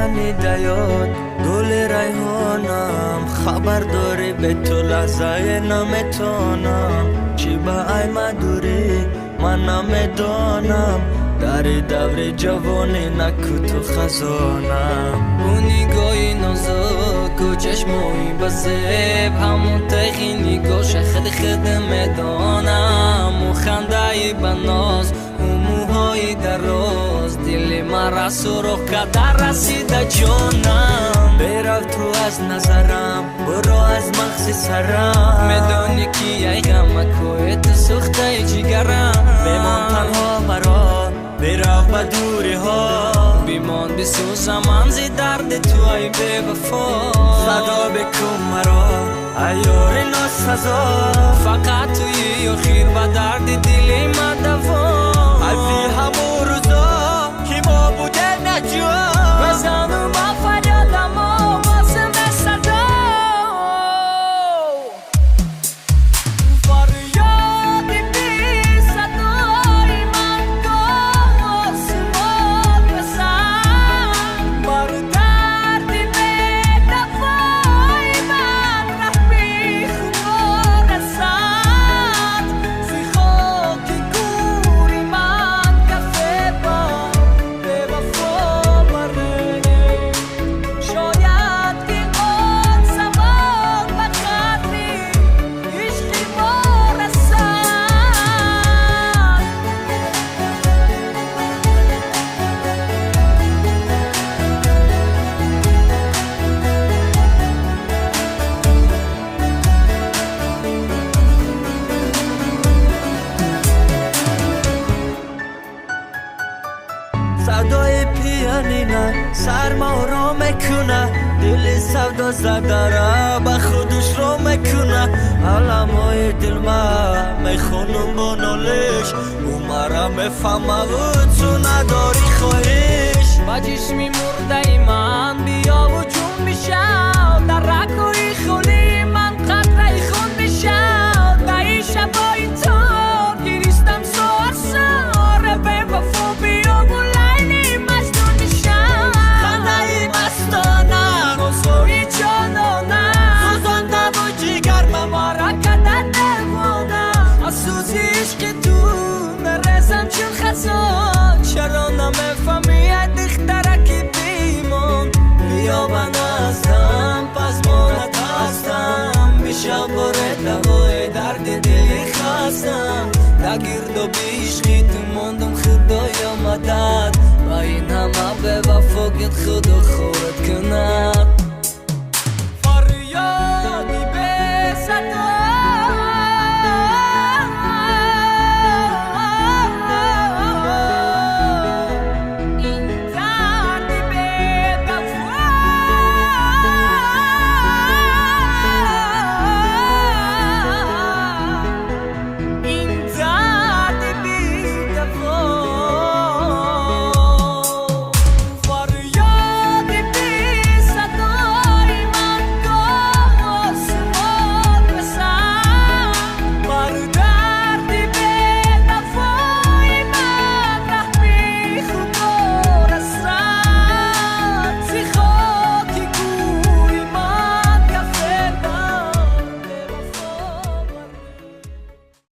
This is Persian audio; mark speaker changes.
Speaker 1: شنیده یاد گل ریحانم خبر داری به تو لحظه نمیتونم چی به ای مدوری من نمیدانم در دور جوانی نکو تو خزانم
Speaker 2: اون نگاهی نازک و چشمایی بزیب همون تقی نگاش خد میدانم و خندهی بناز و موهای دراز دل مرا سرخ کده رسیده جانم
Speaker 1: برو تو از نظرم برو از مغز سرم
Speaker 2: میدانی که ای غمکوی تو سوخته جگرم
Speaker 1: بمان تنها مرا برو به دوری ها
Speaker 2: بیمان بسوزم من زی درد تو ای بی وفا
Speaker 1: صدا بکن مرا ایار ناسزا
Speaker 2: فقط توی و خیر و درد دلی من دوا
Speaker 1: الفی همون روزا که ما بوده نجوا
Speaker 2: بزن و با فریادم و بازم به صدا فریادی بی صدای من آسمان بزن بر دردی به دوای من رحمی خدا رسد زی خاک گوری من کفه با به وفا بره شاید که آن زمان به قدری عشقی ما رسد
Speaker 1: صدای پیانینه سرما رو میکنه دل سودا زده را به خودش رو میکنه علمای دل من میخونم با نالش او مرا میفهمه و تو نداری خواهش
Speaker 2: با چشمی مرده من بیا و جون میشم در رکوی خولی من قطره خون میشم در این شبای تو گریستم سار سار به وفا بیا و لیلی مجنون میشم
Speaker 1: خنده مستانه
Speaker 2: نوزوی جانانه
Speaker 1: سوزانده و جگر
Speaker 2: ما را کده دیوانه از سوزی عشق تو مرزم چون خزان چرا نمیفهمی دختره که بیمان
Speaker 1: بیا من هستم پس مانت هستم میشه باره دوای درد دلی خستم در گرد و بیشقی تو ماندم خدایا مدد و این همه به وفاقت خدا خورد کند
Speaker 2: فریادی به صدا